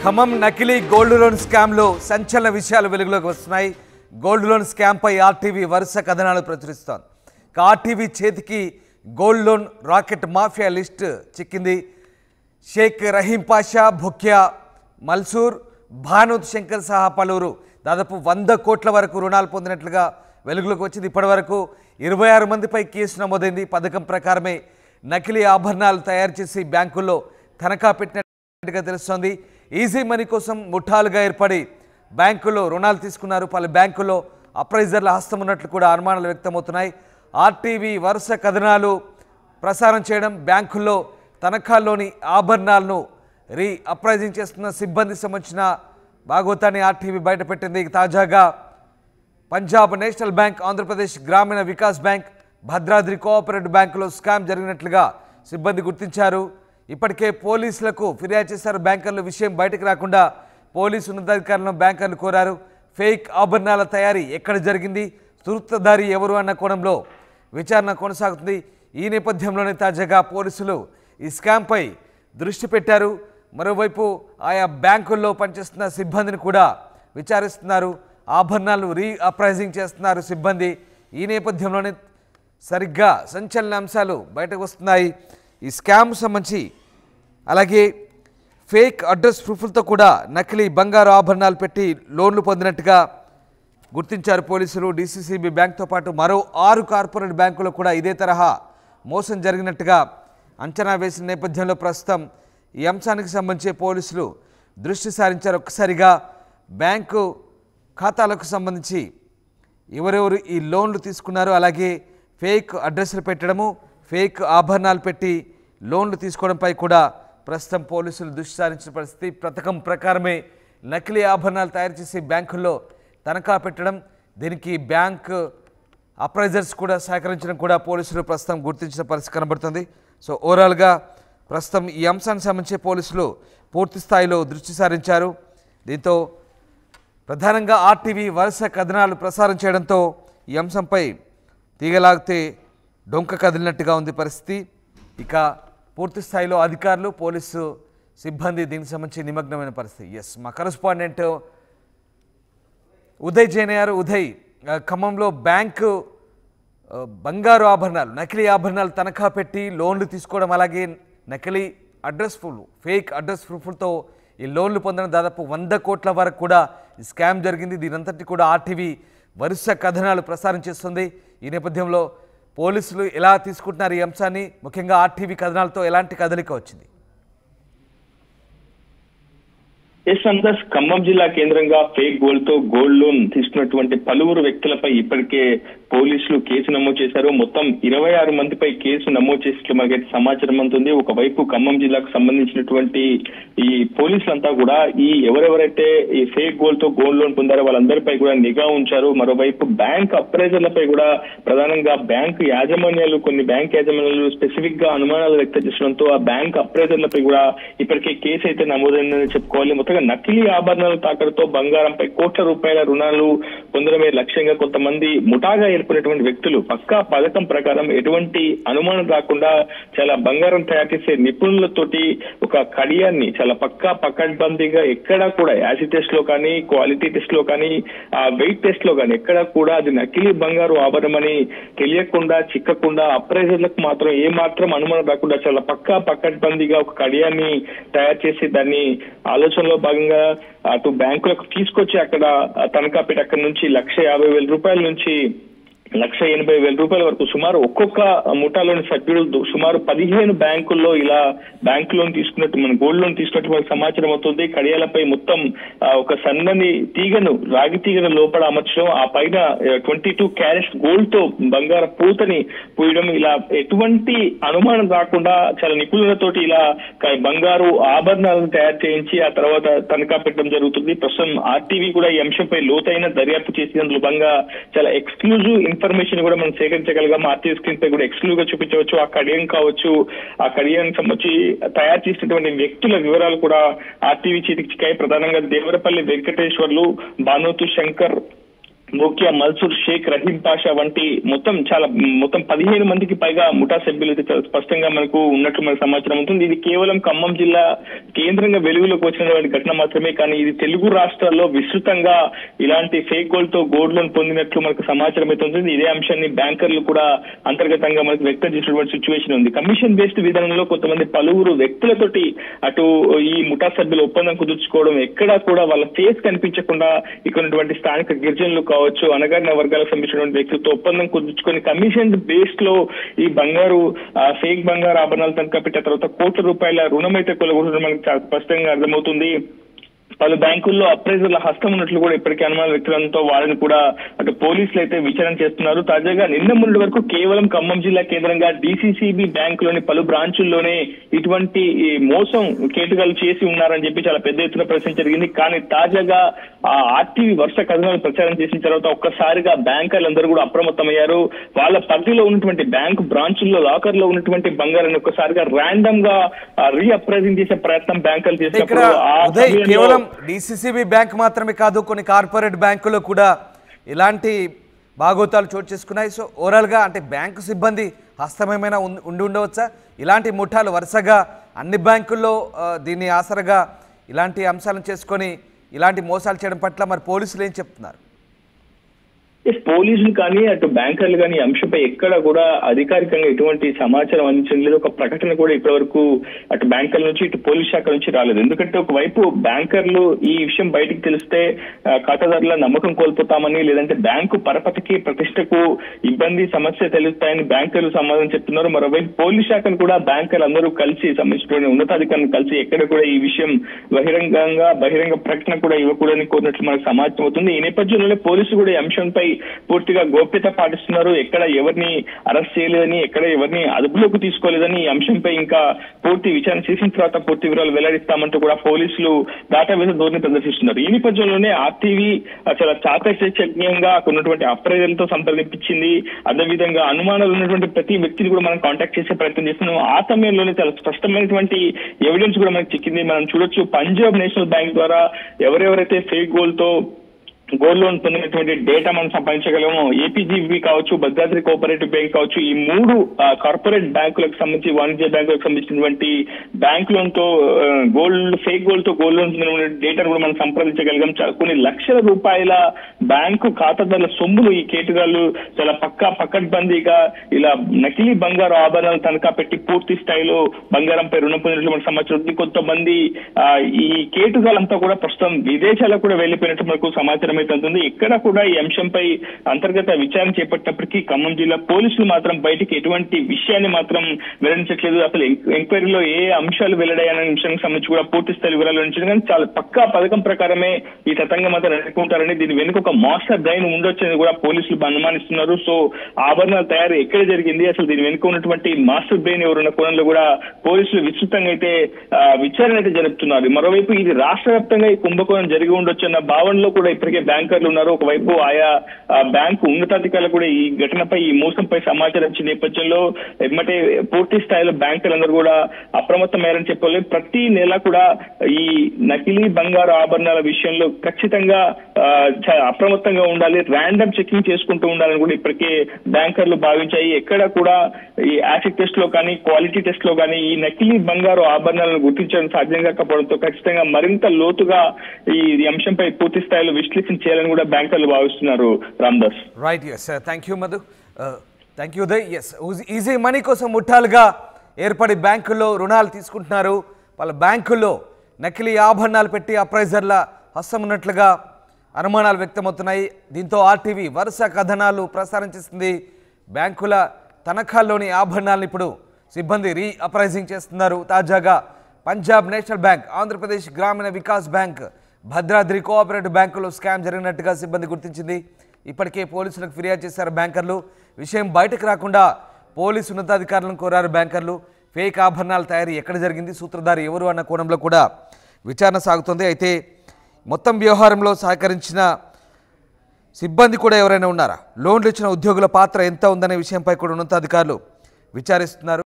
ఖమ్మం నకిలీ gold loan scam లో సంచలన విషయాలు వెలుగులోకి వస్తున్నాయి. గోల్డ్ లోన్ స్కామ్ పై ఆర్టీవీ వరుస కథనాలు ప్రచురిస్తోంది. ఆర్టీవీ చేతికి gold loan racket mafia list చిక్కింది. షేక్ రహీం పాషా, భుక్యా, మల్సూర్, భానోత్ శంకర్ సహా పలువురు దాదాపు 100 కోట్ల వరకు రుణాలు పొందినట్లుగా వెలుగులోకి వచ్చింది. ఇప్పటివరకు 26 మందిపై కేసు నమోదైంది. పథకం ప్రకారమే నకిలీ ఆభరణాలు తయారు చేసి బ్యాంకుల్లో తనఖా పెట్టినట్టుగా తెలుస్తోంది. ఈజీ మనీ కోసం ముఠాలుగా ఏర్పడి బ్యాంకుల్లో రుణాలు తీసుకున్నారు. పలు బ్యాంకుల్లో అప్రైజర్ల హస్తం ఉన్నట్లు కూడా అనుమానాలు వ్యక్తమవుతున్నాయి. ఆర్టీవీ వరుస కథనాలు ప్రసారం చేయడం, బ్యాంకుల్లో తనఖాల్లోని ఆభరణాలను అప్రైజింగ్ చేస్తున్న సిబ్బంది సంబంధించిన భాగవతాన్ని ఆర్టీవీ బయటపెట్టింది. తాజాగా పంజాబ్ నేషనల్ బ్యాంక్, ఆంధ్రప్రదేశ్ గ్రామీణ వికాస్ బ్యాంక్, భద్రాద్రి కోఆపరేటివ్ బ్యాంకులో స్కామ్ జరిగినట్లుగా సిబ్బంది గుర్తించారు. ఇప్పటికే పోలీసులకు ఫిర్యాదు చేశారు. బ్యాంకర్లు విషయం బయటకు రాకుండా పోలీసు ఉన్నతాధికారులను బ్యాంకర్లు కోరారు. ఫేక్ ఆభరణాల తయారీ ఎక్కడ జరిగింది, సూత్రధారి ఎవరు అన్న కోణంలో విచారణ కొనసాగుతుంది. ఈ నేపథ్యంలోనే తాజాగా పోలీసులు ఈ స్కామ్పై దృష్టి పెట్టారు. మరోవైపు ఆయా బ్యాంకుల్లో పనిచేస్తున్న సిబ్బందిని కూడా విచారిస్తున్నారు. ఆభరణాలు అప్రైజింగ్ చేస్తున్నారు సిబ్బంది. ఈ నేపథ్యంలోనే సరిగ్గా సంచలన అంశాలు బయటకు వస్తున్నాయి. ఈ స్కామ్ సంబంధించి అలాగే ఫేక్ అడ్రస్ ప్రూఫ్లతో కూడా నకిలీ బంగారు ఆభరణాలు పెట్టి లోన్లు పొందినట్టుగా గుర్తించారు పోలీసులు. డీసీసీబీ బ్యాంక్తో పాటు మరో 6 కార్పొరేట్ బ్యాంకులో కూడా ఇదే తరహా మోసం జరిగినట్టుగా అంచనా వేసిన నేపథ్యంలో ప్రస్తుతం ఈ అంశానికి సంబంధించి పోలీసులు దృష్టి సారించారు. ఒక్కసారిగా బ్యాంకు ఖాతాలకు సంబంధించి ఎవరెవరు ఈ లోన్లు తీసుకున్నారు, అలాగే ఫేక్ అడ్రస్లు పెట్టడము, ఫేక్ ఆభరణాలు పెట్టి లోన్లు తీసుకోవడంపై కూడా ప్రస్తుతం పోలీసులు దృష్టి సారించిన పరిస్థితి. పథకం ప్రకారమే నకిలీ ఆభరణాలు తయారు చేసి బ్యాంకుల్లో తనఖా పెట్టడం, దీనికి బ్యాంక్ అప్రైజర్స్ కూడా సహకరించడం కూడా పోలీసులు ప్రస్తుతం గుర్తించిన పరిస్థితి కనబడుతుంది. సో ఓవరాల్గా ప్రస్తుతం ఈ అంశానికి సంబంధించి పోలీసులు పూర్తి స్థాయిలో దృష్టి సారించారు. దీంతో ప్రధానంగా ఆర్టీవీ వరుస కథనాలు ప్రసారం చేయడంతో ఈ అంశంపై తీగలాగితే డొంక కదిలినట్టుగా ఉంది పరిస్థితి. ఇక పూర్తి స్థాయిలో అధికారులు, పోలీసు సిబ్బంది దీనికి సంబంధించి నిమగ్నమైన పరిస్థితి. మా కరెస్పాండెంట్ ఉదయ్ జైన్ అయ్యారు. ఉదయ్, ఖమ్మంలో బ్యాంకు బంగారు ఆభరణాలు, నకిలీ ఆభరణాలు తనఖా పెట్టి లోన్లు తీసుకోవడం, అలాగే నకిలీ అడ్రస్ ప్రూఫ్లు, ఫేక్ అడ్రస్ ప్రూఫ్లతో ఈ లోన్లు పొందడం, దాదాపు 100 కోట్ల వరకు కూడా ఈ స్కామ్ జరిగింది. దీనంతటి కూడా ఆర్టీవీ వరుస కథనాలు ప్రసారం చేస్తుంది. ఈ నేపథ్యంలో పోలీసులు ఎలా తీసుకుంటున్నారు ఈ అంశాన్ని, ముఖ్యంగా ఆర్టీవీ కథనాలతో ఎలాంటి కదలిక వచ్చింది? ఖమ్మం జిల్లా కేంద్రంగా ఫేక్ గోల్డ్ తో గోల్డ్ లోన్ తీసుకున్నటువంటి పలువురు వ్యక్తులపై ఇప్పటికే పోలీసులు కేసు నమోదు చేశారు. మొత్తం 26 మందిపై కేసు నమోదు చేసినట్లు మనకైతే సమాచారం అందుతుంది. ఒకవైపు ఖమ్మం జిల్లాకు సంబంధించినటువంటి ఈ పోలీసులంతా కూడా ఈ ఎవరెవరైతే ఈ ఫేక్ గోల్డ్ తో గోల్డ్ లోన్ పొందారో వాళ్ళందరిపై కూడా నిఘా ఉంచారు. మరోవైపు బ్యాంక్ అప్రైజర్లపై కూడా ప్రధానంగా బ్యాంకు యాజమాన్యాలు, కొన్ని బ్యాంక్ యాజమాన్యాలు స్పెసిఫిక్ గా అనుమానాలు వ్యక్తం చేసడంతో ఆ బ్యాంక్ అప్రైజర్లపై కూడా ఇప్పటికే కేసు అయితే నమోదైందని చెప్పుకోవాలి. నకిలీ ఆభరణాల తాకడతో బంగారంపై కోట్ల రూపాయల రుణాలు పొందడమే లక్ష్యంగా కొంతమంది ముఠాగా ఏర్పడినటువంటి వ్యక్తులు పక్కా పథకం ప్రకారం ఎటువంటి అనుమానం రాకుండా చాలా బంగారం తయారు చేసే నిపుణులతోటి ఒక కడియాన్ని చాలా పకడ్బందీగా ఎక్కడా కూడా యాసిడ్ టెస్ట్ లో కానీ, క్వాలిటీ టెస్ట్ లో కానీ, ఆ వెయిట్ టెస్ట్ లో కానీ ఎక్కడా కూడా అది నకిలీ బంగారు ఆభరణం అని తెలియకుండా, చిక్కకుండా అప్రైజర్లకు మాత్రం ఏ మాత్రం అనుమానం రాకుండా చాలా పకడ్బందీగా ఒక కడియాన్ని తయారు చేసి దాన్ని ఆలోచనలో భాగంగా అటు బ్యాంకులకు తీసుకొచ్చి అక్కడ తనఖా పెట్టి అక్కడి నుంచి 1,50,000 రూపాయల నుంచి 1,80,000 రూపాయల వరకు సుమారు ఒక్కొక్క ముఠాలోని సభ్యుడు సుమారు 15 బ్యాంకుల్లో ఇలా బ్యాంక్ లోన్ తీసుకున్నట్టు, మన గోల్డ్ లోన్ తీసుకున్నట్టు మనకు సమాచారం అవుతుంది. కడియాలపై మొత్తం ఒక సన్నని తీగను, రాగి తీగను లోపల అమర్చడం, ఆ పైన 22 క్యారెట్స్ గోల్డ్ తో బంగార పూతని పూయడం, ఇలా ఎటువంటి అనుమానం రాకుండా చాలా నిపుణులతోటి ఇలా బంగారు ఆభరణాలను తయారు చేయించి ఆ తర్వాత తనఖా పెట్టడం జరుగుతుంది. ప్రస్తుతం ఆర్టీవీ కూడా ఈ అంశంపై లోతైన దర్యాప్తు చేసినందులో భాగంగా చాలా ఎక్స్క్లూజివ్ ఇన్ఫర్మేషన్ కూడా మనం సేకరించగలిగాం. ఆర్టీవీ స్క్రీన్ పై కూడా ఎక్స్క్లూజివ్ గా చూపించవచ్చు. ఆ కడియం కావచ్చు, ఆ కడియానికి సంబంధించి తయారు చేసినటువంటి వ్యక్తుల వివరాలు కూడా ఆర్టీవీ చేతికి చిక్కాయి. ప్రధానంగా దేవరపల్లి వెంకటేశ్వర్లు, భానోతు శంకర్ మోకియా మల్సూర్ షేక్ రహీం పాషా వంటి మొత్తం 15 మందికి పైగా ముఠా సభ్యులు అయితే చాలా స్పష్టంగా మనకు ఉన్నట్లు మనకు సమాచారం ఉంటుంది. ఇది కేవలం ఖమ్మం జిల్లా కేంద్రంగా వెలుగులోకి వచ్చినటువంటి ఘటన మాత్రమే, కానీ ఇది తెలుగు రాష్ట్రాల్లో విస్తృతంగా ఇలాంటి ఫేక్ గోల్డ్ తో గోల్డ్ లోన్ పొందినట్లు మనకు సమాచారం అయితే ఉంటుంది. ఇదే అంశాన్ని బ్యాంకర్లు కూడా అంతర్గతంగా మనకు వ్యక్తం చేసినటువంటి సిచ్యువేషన్ ఉంది. కమిషన్ బేస్డ్ విధానంలో కొంతమంది పలువురు వ్యక్తులతోటి అటు ఈ ముఠా సభ్యులు ఒప్పందం కుదుర్చుకోవడం, ఎక్కడా కూడా వాళ్ళ ఫేస్ కనిపించకుండా ఇక్కడ స్థానిక గిరిజనులు కావచ్చు, అనగారిన వర్గాలకు సంబంధించినటువంటి వ్యక్తులతో ఒప్పందం కుదుర్చుకొని కమిషన్ బేస్డ్ లో ఈ ఫేక్ బంగారు ఆభరణాలు తనఖా పెట్టిన తర్వాత కోట్ల రూపాయల రుణం అయితే కొలగొట్టడం మనకు చాలా స్పష్టంగా అర్థమవుతుంది. పలు బ్యాంకుల్లో అప్రైజర్ల హస్తం ఉన్నట్లు కూడా ఇప్పటికే అనుమానం వ్యక్తులతో వారిని కూడా అటు పోలీసులు అయితే విచారణ చేస్తున్నారు. తాజాగా నిన్న మొన్నటి వరకు కేవలం ఖమ్మం జిల్లా కేంద్రంగా DCCB బ్యాంకులోని పలు బ్రాంచుల్లోనే ఇటువంటి మోసం కేటుగాలు చేసి ఉన్నారని చెప్పి చాలా పెద్ద ఎత్తున ప్రశ్న జరిగింది. కానీ తాజాగా RTV వరుస కథనాలు ప్రచారం చేసిన తర్వాత ఒక్కసారిగా బ్యాంకర్లందరూ కూడా అప్రమత్తమయ్యారు. వాళ్ళ పరిధిలో ఉన్నటువంటి బ్యాంకు బ్రాంచుల్లో లాకర్ లో ఉన్నటువంటి బంగారాన్ని ఒక్కసారిగా ర్యాండమ్ గా రీఅప్రైజింగ్ చేసే ప్రయత్నం బ్యాంకర్లు చేసినప్పుడు DCCB బ్యాంక్ మాత్రమే కాదు, కొన్ని కార్పొరేట్ బ్యాంకులు కూడా ఇలాంటి బాగోతాలు చోటు చేసుకున్నాయి. సో ఓవరాల్గా అంటే బ్యాంకు సిబ్బంది హస్తమేమైనా ఉండవచ్చా? ఇలాంటి ముఠాలు వరుసగా అన్ని బ్యాంకుల్లో దీన్ని ఆసరగా ఇలాంటి అంశాలను చేసుకొని ఇలాంటి మోసాలు చేయడం పట్ల మరి పోలీసులు ఏం చెప్తున్నారు? పోలీసులు కానీ అటు బ్యాంకర్లు కానీ ఈ అంశంపై ఎక్కడ కూడా అధికారికంగా ఎటువంటి సమాచారం అందించడం లేదు. ఒక ప్రకటన కూడా ఇప్పటి వరకు అటు బ్యాంకర్ల నుంచి ఇటు పోలీస్ శాఖ నుంచి రాలేదు. ఎందుకంటే ఒకవైపు బ్యాంకర్లు ఈ విషయం బయటికి తెలిస్తే ఖాతాదారుల నమ్మకం కోల్పోతామని, లేదంటే బ్యాంకు పరపతికి ప్రతిష్టకు ఇబ్బంది సమస్య తెలుస్తాయని బ్యాంకర్లు సమాధానం చెప్తున్నారు. మరోవైపు పోలీస్ శాఖను కూడా బ్యాంకర్లు అందరూ కలిసి సంబంధించిన ఉన్నతాధికారులను కలిసి ఎక్కడ కూడా ఈ విషయం బహిరంగ ప్రకటన కూడా ఇవ్వకూడదని కోరినట్లు మనకు సమాచారం అవుతుంది. ఈ నేపథ్యంలోనే పోలీసులు కూడా ఈ అంశంపై పూర్తిగా గోప్యత పాటిస్తున్నారు. ఎక్కడ ఎవరిని అరెస్ట్ చేయలేదని, ఎక్కడ ఎవరిని అదుపులోకి తీసుకోలేదని, ఈ అంశంపై ఇంకా పూర్తి విచారణ చేసిన తర్వాత పూర్తి వివరాలు వెల్లడిస్తామంటూ కూడా పోలీసులు దాటావేస ధోరణి ప్రదర్శిస్తున్నారు. ఈ నేపథ్యంలోనే RTV చాలా చాకచక్యంగా ఉన్నటువంటి అప్రైజర్లతో సంప్రదింపించింది. అదేవిధంగా అనుమానాలు ఉన్నటువంటి ప్రతి వ్యక్తిని కూడా మనం కాంటాక్ట్ చేసే ప్రయత్నం చేస్తున్నాం. ఆ సమయంలోనే చాలా స్పష్టమైనటువంటి ఎవిడెన్స్ కూడా మనకు చిక్కింది. మనం చూడొచ్చు, పంజాబ్ నేషనల్ బ్యాంక్ ద్వారా ఎవరెవరైతే ఫేక్ గోల్డ్ లోన్ పొందినటువంటి డేటా మనం సంపాదించగలము. APGB కావచ్చు, భద్రాద్రి కోఆపరేటివ్ బ్యాంక్ కావచ్చు, ఈ 3 కార్పొరేట్ బ్యాంకులకు సంబంధించి, వాణిజ్య బ్యాంకులకు సంబంధించినటువంటి బ్యాంక్ లోన్ తో ఫేక్ గోల్డ్ తో గోల్డ్ లోన్ పొందిన డేటాను కూడా మనం సంప్రదించగలిగాం. కొన్ని లక్షల రూపాయల బ్యాంకు ఖాతాదారుల సొమ్ములు ఈ కేటుగాళ్లు చాలా పకడ్బందీగా ఇలా నకిలీ బంగారు ఆభరణాలు తనఖా పెట్టి పూర్తి స్థాయిలో బంగారంపై రుణం పొందినట్లు మనకు సమాచారం ఉంది. కొంతమంది ఈ కేటుగాలంతా కూడా ప్రస్తుతం విదేశాలకు కూడా వెళ్లిపోయినట్టు మనకు సమాచారం అవుతుంది. ఇక్కడ కూడా ఈ అంశంపై అంతర్గత విచారణ చేపట్టినప్పటికీ ఖమ్మం జిల్లా పోలీసులు మాత్రం బయటికి ఎటువంటి విషయాన్ని మాత్రం వెల్లడించట్లేదు. అసలు ఎంక్వైరీలో ఏ అంశాలు వెల్లడయ్యాయనే విషయానికి సంబంధించి కూడా పూర్తి స్థాయి వివరాలు వెల్లడించారు. కానీ చాలా పక్కా పథకం ప్రకారమే ఈ తతంగం అంతా నడుపుకుంటారని, దీని వెనుక ఒక మాస్టర్ బ్రెయిన్ ఉండొచ్చని కూడా పోలీసులు అనుమానిస్తున్నారు. సో ఆభరణాల తయారీ ఎక్కడ జరిగింది, అసలు దీని వెనుక ఉన్నటువంటి మాస్టర్ బ్రెయిన్ ఎవరున్న కోణంలో కూడా పోలీసులు విస్తృతంగా అయితే విచారణ అయితే జరుపుతున్నారు. మరోవైపు ఇది రాష్ట్ర వ్యాప్తంగా ఈ కుంభకోణం జరిగి ఉండొచ్చు అన్న భావనలో కూడా ఇప్పటికే బ్యాంకర్లు ఉన్నారు. ఒకవైపు ఆయా బ్యాంకు ఉన్నతాధికారులు కూడా ఈ ఘటనపై, ఈ మోసంపై సమాచారం ఇచ్చిన నేపథ్యంలో ఎమ్మటే పూర్తి స్థాయిలో బ్యాంకర్లందరూ కూడా అప్రమత్తమయ్యారని చెప్పాలి. ప్రతి నెల కూడా ఈ నకిలీ బంగారు ఆభరణాల విషయంలో ఖచ్చితంగా అప్రమత్తంగా ఉండాలి, ర్యాండమ్ చెకింగ్ చేసుకుంటూ ఉండాలని కూడా ఇప్పటికే బ్యాంకర్లు భావించాయి. ఎక్కడ కూడా ఈ యాసిడ్ టెస్ట్ లో కానీ, క్వాలిటీ టెస్ట్ లో కానీ ఈ నకిలీ బంగారు ఆభరణాలను గుర్తించడం సాధ్యం కాకపోవడంతో ఖచ్చితంగా మరింత లోతుగా ఈ అంశంపై పూర్తి స్థాయిలో విశ్లేషణ చేయాలని కూడా బ్యాంకర్లు భావిస్తున్నారు. Ramdas. Right, yes, thank you Madhu, thank you Uday. Yes, easy money కోసం ముఠాలుగా ఏర్పడి బ్యాంకుల్లో రుణాలు తీసుకుంటున్నారు. వాళ్ళ బ్యాంకుల్లో నకిలీ ఆభరణాలు పెట్టి అప్రైజర్ల హస్తం ఉన్నట్లుగా అనుమానాలు వ్యక్తమవుతున్నాయి. దీంతో RTV వరుస కథనాలు ప్రసారం చేస్తుంది. బ్యాంకుల తనఖాల్లోని ఆభరణాలను ఇప్పుడు సిబ్బంది రీఅప్రైజింగ్ చేస్తున్నారు. తాజాగా పంజాబ్ నేషనల్ బ్యాంక్, ఆంధ్రప్రదేశ్ గ్రామీణ వికాస్ బ్యాంక్, భద్రాద్రి కోఆపరేటివ్ బ్యాంకులో స్కామ్ జరిగినట్టుగా సిబ్బంది గుర్తించింది. ఇప్పటికే పోలీసులకు ఫిర్యాదు చేశారు బ్యాంకర్లు. విషయం బయటకు రాకుండా పోలీసు ఉన్నతాధికారులను కోరారు బ్యాంకర్లు. ఫేక్ ఆభరణాల తయారీ ఎక్కడ జరిగింది, సూత్రధారి ఎవరు అన్న కోణంలో కూడా విచారణ సాగుతుంది. అయితే మొత్తం వ్యవహారంలో సహకరించిన సిబ్బంది కూడా ఎవరైనా ఉన్నారా, లోన్లు ఇచ్చిన ఉద్యోగుల పాత్ర ఎంత ఉందనే విషయంపై కూడా ఉన్నతాధికారులు విచారిస్తున్నారు.